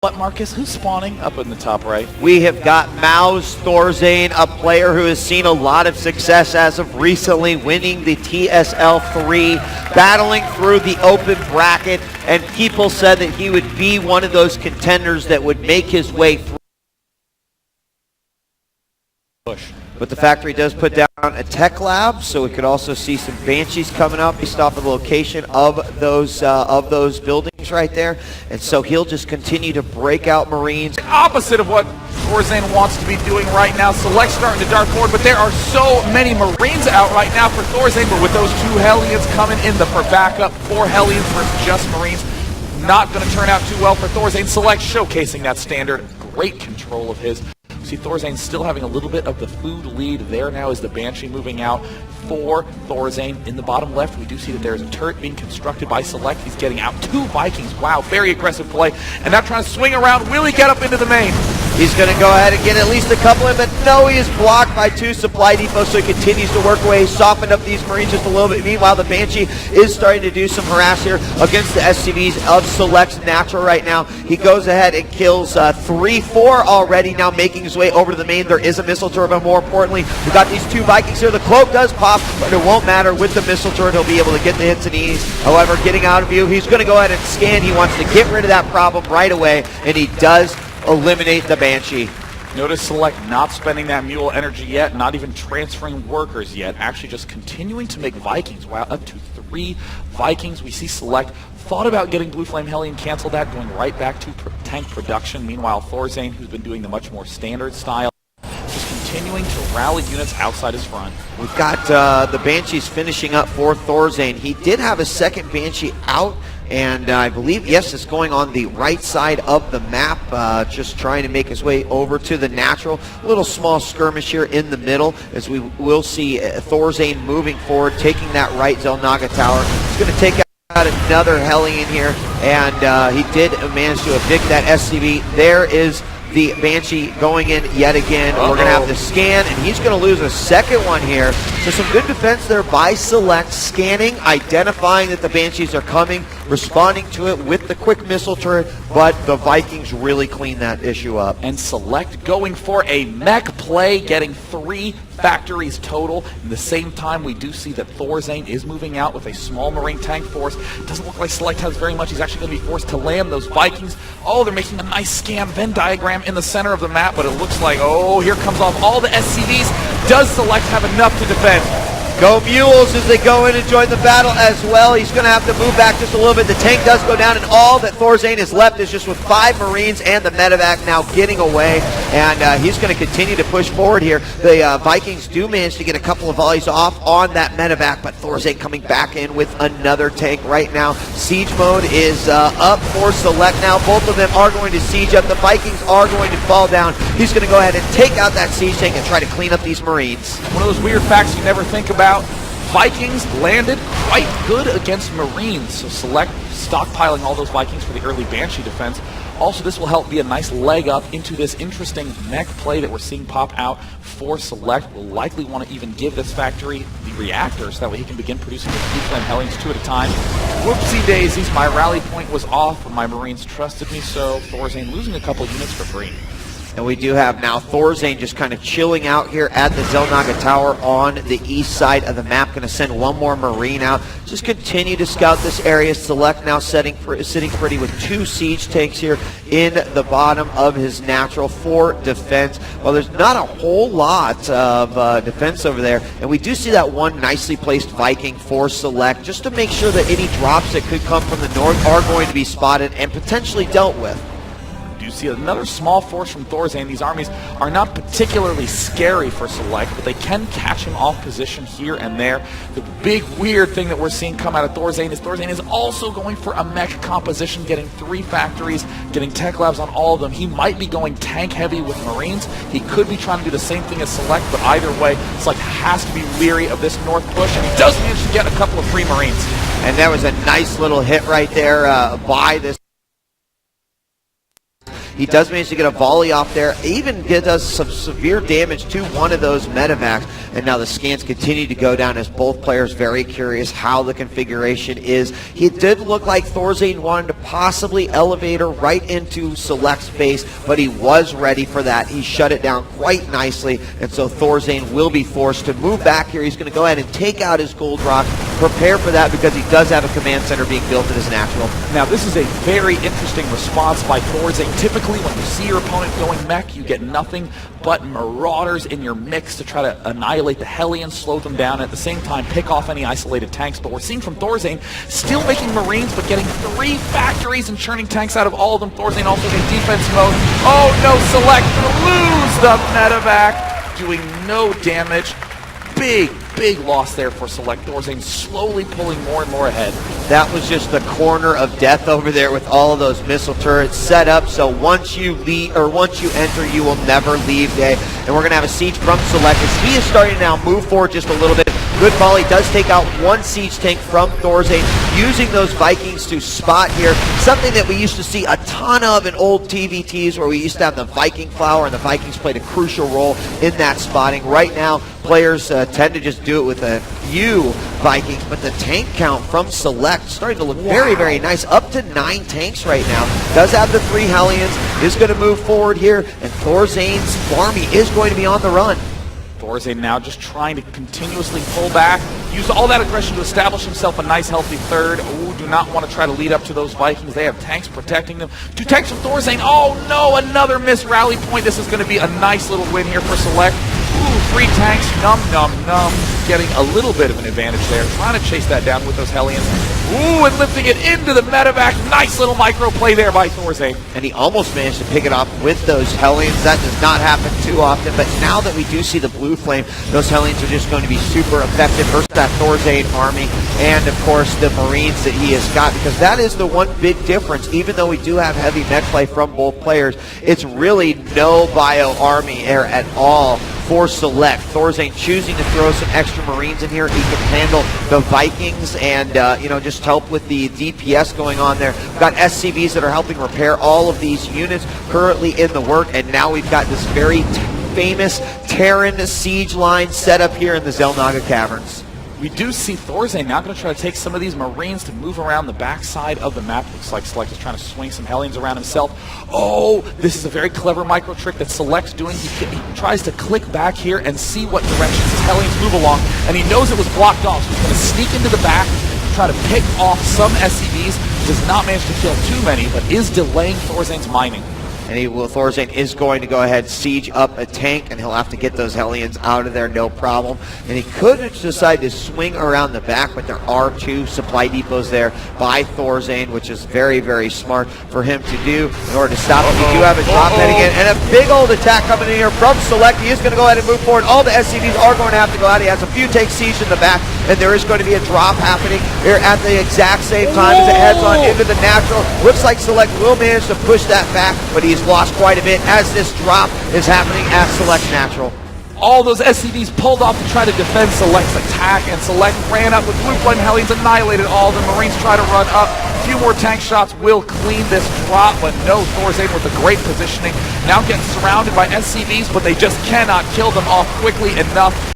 What, Marcus? Who's spawning up in the top right? We have got MouseSprots ThorZain, a player who has seen a lot of success as of recently, winning the TSL 3, battling through the open bracket, and people said that he would be one of those contenders that would make his way through. Push. But the factory does put down a tech lab, so we could also see some Banshees coming up based off of the location of those buildings right there. And so he'll just continue to break out Marines. Opposite of what ThorZain wants to be doing right now. Select starting to dart forward, but there are so many Marines out right now for ThorZain. But with those 2 Hellions coming in for backup, 4 Hellions versus just Marines, not going to turn out too well for ThorZain. Select showcasing that standard. Great control of his. See ThorZain still having a little bit of the food lead there now as the Banshee moving out for ThorZain. In the bottom left, we do see that there is a turret being constructed by Select. He's getting out 2 Vikings. Wow, very aggressive play. And now trying to swing around. Will he get up into the main? He's going to go ahead and get at least a couple in, but no, he is blocked by 2 supply depots, so he continues to work away, soften up these Marines just a little bit. Meanwhile, the Banshee is starting to do some harass here against the SCVs of Select's Natural right now. He goes ahead and kills 3-4 already, now making his way over to the main. There is a missile turret, but more importantly, we've got these 2 Vikings here. The cloak does pop, but it won't matter. With the missile turret, he'll be able to get the hits and ease. However, getting out of view, he's going to go ahead and scan. He wants to get rid of that problem right away, and he does eliminate the Banshee. Notice Select not spending that mule energy yet, not even transferring workers yet, actually just continuing to make Vikings. Wow, up to 3 Vikings. We see Select thought about getting Blue Flame Hellion, canceled that, going right back to tank production. Meanwhile, ThorZain, who's been doing the much more standard style, just continuing to rally units outside his front. We've got the Banshees finishing up for ThorZain. He did have a second Banshee out, and I believe, yes, it's going on the right side of the map, just trying to make his way over to the Natural. A little small skirmish here in the middle, as we will see ThorZain moving forward, taking that right Zelnaga tower. He's going to take out another Hellion here, and he did manage to evict that SCV. There is the Banshee going in yet again. We're going to have the scan, and he's going to lose a second one here. So some good defense there by Select, scanning, identifying that the Banshees are coming, responding to it with the quick missile turret, but the Vikings really clean that issue up. And Select going for a mech play, getting 3 factories total. At the same time, we do see that ThorZain is moving out with a small Marine tank force. Doesn't look like Select has very much. He's actually going to be forced to land those Vikings. Oh, they're making a nice scan Venn diagram in the center of the map, but it looks like, oh, here comes off all the SCVs. Does Select have enough to defend? Go Mules as they go in and join the battle as well. He's going to have to move back just a little bit. The tank does go down, and all that ThorZain is left is just with 5 Marines and the medevac now getting away, and he's going to continue to push forward here. The Vikings do manage to get a couple of volleys off on that medevac, but ThorZain coming back in with another tank right now. Siege mode is up for Select now. Both of them are going to siege up. The Vikings are going to fall down. He's going to go ahead and take out that siege tank and try to clean up these Marines. One of those weird facts you never think about. Vikings landed quite good against Marines, so Select stockpiling all those Vikings for the early Banshee defense. Also, this will help be a nice leg up into this interesting mech play that we're seeing pop out for Select. Will likely want to even give this factory the reactors, so that way he can begin producing the Blue Flame Hellions 2 at a time. Whoopsie daisies, my rally point was off, but my Marines trusted me, so ThorZain losing a couple units for free. And we do have now ThorZain just kind of chilling out here at the Zelnaga Tower on the east side of the map. Going to send one more Marine out. Just continue to scout this area. Select now sitting pretty with 2 siege tanks here in the bottom of his Natural for defense. Well, there's not a whole lot of defense over there. And we do see that one nicely placed Viking for Select, just to make sure that any drops that could come from the north are going to be spotted and potentially dealt with. You see another small force from ThorZain. These armies are not particularly scary for Select, but they can catch him off position here and there. The big weird thing that we're seeing come out of ThorZain is also going for a mech composition, getting 3 factories, getting tech labs on all of them. He might be going tank heavy with Marines. He could be trying to do the same thing as Select, but either way, Select has to be leery of this north push, and he does manage to get a couple of free Marines. And that was a nice little hit right there by this. He does manage to get a volley off there, even does some severe damage to one of those medevacs. And now the scans continue to go down as both players very curious how the configuration is. It did look like ThorZain wanted to possibly elevate her right into Select's base, but he was ready for that. He shut it down quite nicely, and so ThorZain will be forced to move back here. He's going to go ahead and take out his gold rock, prepare for that because he does have a command center being built in his natural. Now this is a very interesting response by ThorZain. Typically when you see your opponent going mech, you get nothing but Marauders in your mix to try to annihilate the Hellions, slow them down, at the same time pick off any isolated tanks. But we're seeing from ThorZain still making Marines, but getting 3 factories and churning tanks out of all of them. ThorZain also in defense mode. Oh no, Select lose the medevac, doing no damage. Big loss there for Select. ThorZain slowly pulling more and more ahead. That was just the corner of death over there with all of those missile turrets set up. So once you leave, or once you enter, you will never leave. And we're going to have a siege from Select as he is starting to now move forward just a little bit. Good volley does take out one siege tank from ThorZain, using those Vikings to spot here. Something that we used to see a ton of in old TVTs, where we used to have the Viking flower, and the Vikings played a crucial role in that spotting. Right now, players tend to just do it with a few Vikings, but the tank count from Select starting to look very nice. Up to 9 tanks right now. Does have the 3 Hellions, is going to move forward here, and ThorZain's army is going to be on the run. ThorZain now just trying to continuously pull back, use all that aggression to establish himself a nice healthy third. Ooh, do not want to try to lead up to those Vikings. They have tanks protecting them. 2 tanks from ThorZain. Oh no, another missed rally point. This is going to be a nice little win here for Select. Ooh, 3 tanks, num. Getting a little bit of an advantage there, trying to chase that down with those Hellions. Ooh, and lifting it into the medevac. Nice little micro play there by ThorZain. And he almost managed to pick it off with those Hellions. That does not happen too often, but now that we do see the blue flame, those Hellions are just going to be super effective versus that ThorZain army, and of course the Marines that he has got, because that is the one big difference. Even though we do have heavy mech play from both players, it's really no bio army air at all for Select. ThorZain choosing to throw some extra Marines in here. He can handle the Vikings and just help with the DPS going on there. We've got SCVs that are helping repair all of these units currently in the work, and now we've got this very famous Terran siege line set up here in the Zelnaga Caverns. We do see ThorZain now going to try to take some of these Marines to move around the backside of the map. Looks like Select is trying to swing some Hellions around himself. Oh, this is a very clever micro trick that Select's doing. He tries to click back here and see what directions his Hellions move along, and he knows it was blocked off, so he's going to sneak into the back, try to pick off some SCVs. Does not manage to kill too many, but is delaying ThorZain's mining. And ThorZain is going to go ahead, siege up a tank, and he'll have to get those Hellions out of there, no problem. And he could decide to swing around the back, but there are 2 supply depots there by ThorZain, which is very smart for him to do in order to stop him. We do have a drop head again, and a big old attack coming in here from Select. He is going to go ahead and move forward. All the SCVs are going to have to go out. He has a few tanks sieged in the back, and there is going to be a drop happening here at the exact same time as it heads on into the natural. Looks like Select will manage to push that back, but he's lost quite a bit as this drop is happening at Select Natural. All those SCVs pulled off to try to defend Select's attack, and Select ran up with blue flame Hellions, annihilated all. The Marines try to run up. A few more tank shots will clean this drop, but no, ThorZain with a great positioning. Now getting surrounded by SCVs, but they just cannot kill them off quickly enough.